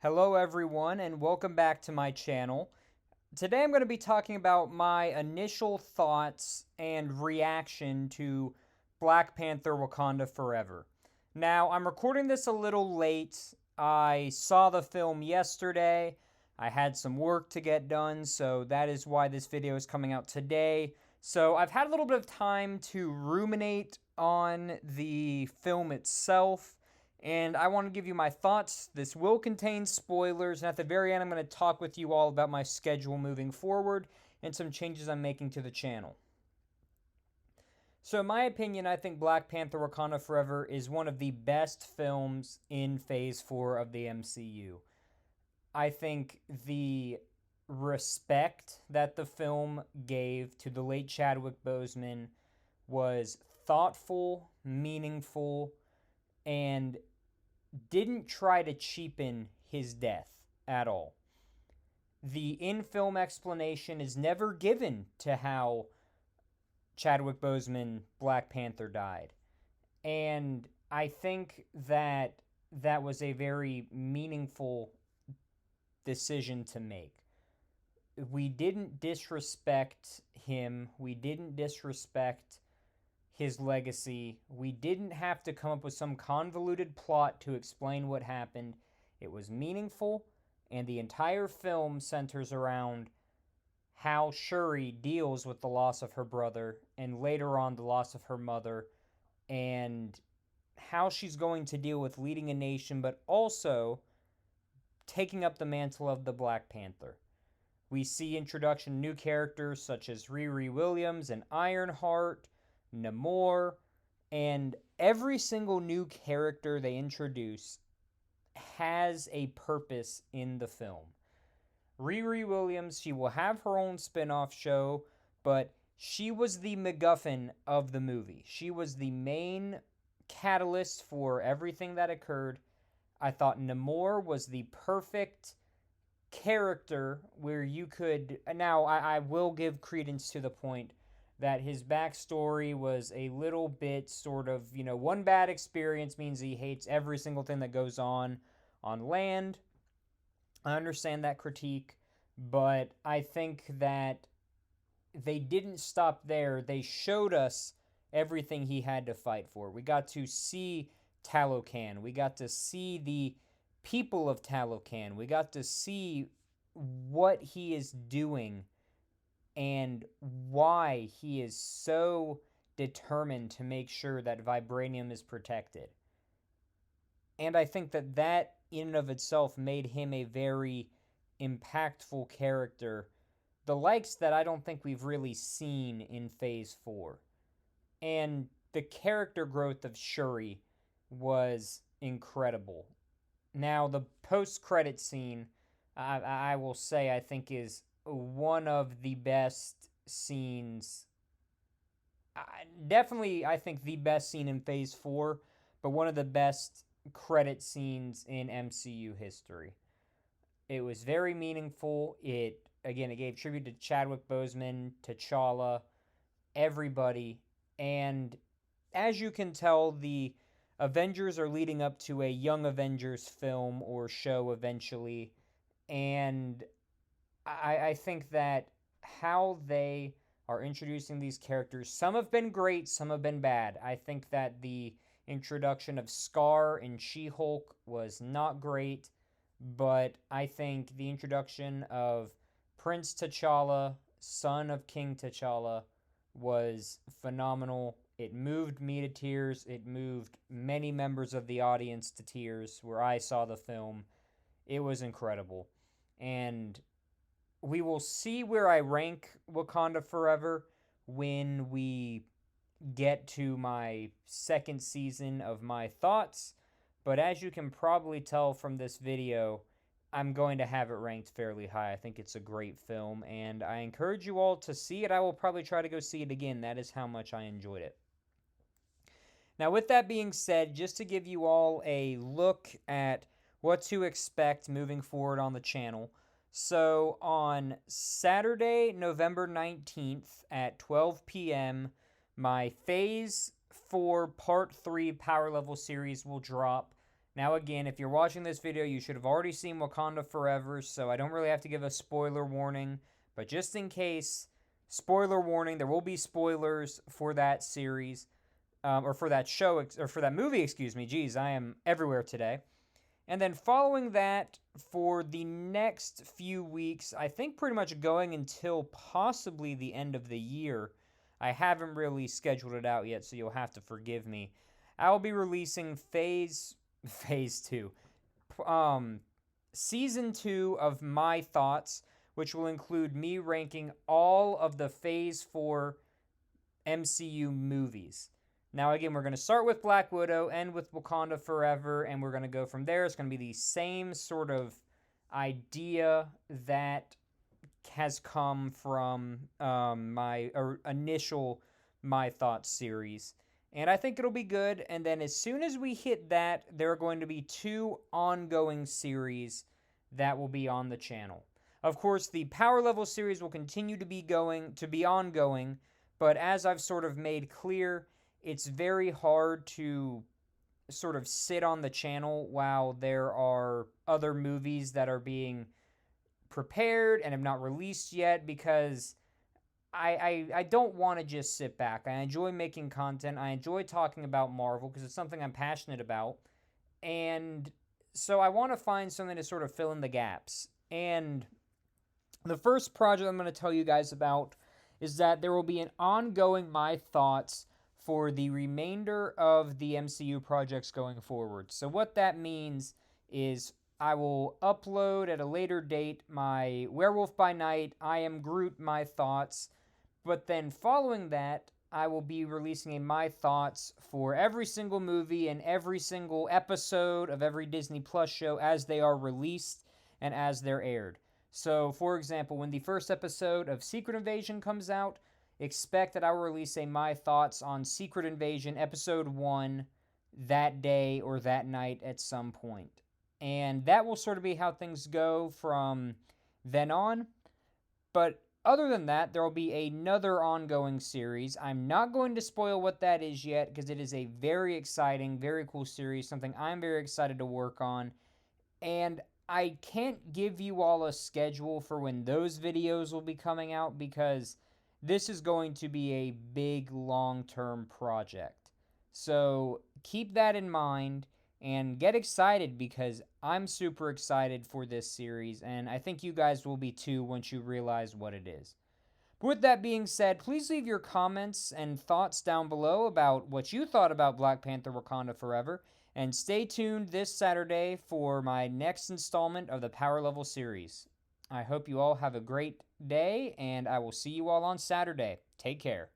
Hello everyone and welcome back to my channel. Today I'm going to be talking about my initial thoughts and reaction to Black Panther Wakanda Forever. Now, I'm recording this a little late. I saw the film yesterday. I had some work to get done, so that is why this video is coming out today. So I've had a little bit of time to ruminate on the film itself, and I want to give you my thoughts. This will contain spoilers, and at the very end I'm going to talk with you all about my schedule moving forward and some changes I'm making to the channel. So in my opinion, I think Black Panther Wakanda Forever is one of the best films in Phase 4 of the MCU. I think the respect that the film gave to the late Chadwick Boseman was thoughtful, meaningful, and didn't try to cheapen his death at all. The in-film explanation is never given to how Chadwick Boseman, Black Panther, died. And I think that that was a very meaningful decision to make. We didn't disrespect him. We didn't disrespect his legacy. We didn't have to come up with some convoluted plot to explain what happened. It was meaningful, and the entire film centers around how Shuri deals with the loss of her brother, and later on the loss of her mother, and how she's going to deal with leading a nation, but also taking up the mantle of the Black Panther. We see introduction to new characters such as Riri Williams and Ironheart, Namor, and every single new character they introduce has a purpose in the film. Riri Williams, she will have her own spin-off show, but she was the MacGuffin of the movie. She was the main catalyst for everything that occurred. I thought Namor was the perfect character where you could... Now, I will give credence to the point that his backstory was a little bit sort of, one bad experience means he hates every single thing that goes on land. I understand that critique, but I think that they didn't stop there. They showed us everything he had to fight for. We got to see Talocan. We got to see the people of Talocan. We got to see what he is doing and why he is so determined to make sure that vibranium is protected. And I think that that in and of itself made him a very impactful character, the likes that I don't think we've really seen in Phase 4. And the character growth of Shuri was incredible. Now, the post-credit scene, I will say, I think is one of the best scenes. Definitely, I think the best scene in Phase 4, but one of the best credit scenes in MCU history. It was very meaningful. It gave tribute to Chadwick Boseman, T'Challa, everybody. And as you can tell, the Avengers are leading up to a Young Avengers film or show eventually. And I think that how they are introducing these characters, some have been great, some have been bad. I think that the introduction of Scar and She-Hulk was not great, but I think the introduction of Prince T'Challa, son of King T'Challa, was phenomenal. It moved me to tears. It moved many members of the audience to tears where I saw the film. It was incredible. And we will see where I rank Wakanda Forever when we get to my second season of my thoughts. But as you can probably tell from this video, I'm going to have it ranked fairly high. I think it's a great film, and I encourage you all to see it. I will probably try to go see it again. That is how much I enjoyed it. Now, with that being said, just to give you all a look at what to expect moving forward on the channel. So, on Saturday, November 19th at 12 p.m., my Phase 4 Part 3 Power Level series will drop. Now, again, if you're watching this video, you should have already seen Wakanda Forever, so I don't really have to give a spoiler warning. But just in case, spoiler warning, there will be spoilers for that series, or for that show, or for that movie, excuse me. Geez, I am everywhere today. And then following that, for the next few weeks, I think pretty much going until possibly the end of the year, I haven't really scheduled it out yet, so you'll have to forgive me. I'll be releasing phase 2, season 2 of my thoughts, which will include me ranking all of the phase 4 MCU movies. Now, again, we're going to start with Black Widow, end with Wakanda Forever, and we're going to go from there. It's going to be the same sort of idea that has come from my initial My Thoughts series. And I think it'll be good. And then as soon as we hit that, there are going to be 2 ongoing series that will be on the channel. Of course, the Power Level series will continue to be ongoing, but as I've sort of made clear, it's very hard to sort of sit on the channel while there are other movies that are being prepared and have not released yet, because I don't want to just sit back. I enjoy making content. I enjoy talking about Marvel because it's something I'm passionate about. And so I want to find something to sort of fill in the gaps. And the first project I'm going to tell you guys about is that there will be an ongoing My Thoughts for the remainder of the MCU projects going forward. So what that means is I will upload at a later date my Werewolf by Night, I Am Groot My Thoughts, but then following that, I will be releasing a My Thoughts for every single movie and every single episode of every Disney Plus show as they are released and as they're aired. So, for example, when the first episode of Secret Invasion comes out, expect that I will release a My Thoughts on Secret Invasion Episode 1 that day or that night at some point. And that will sort of be how things go from then on. But other than that, there will be another ongoing series. I'm not going to spoil what that is yet because it is a very exciting, very cool series, something I'm very excited to work on. And I can't give you all a schedule for when those videos will be coming out because this is going to be a big long-term project. So keep that in mind and get excited because I'm super excited for this series, and I think you guys will be too once you realize what it is. But with that being said, please leave your comments and thoughts down below about what you thought about Black Panther Wakanda Forever, and stay tuned this Saturday for my next installment of the Power Level series. I hope you all have a great day, and I will see you all on Saturday. Take care.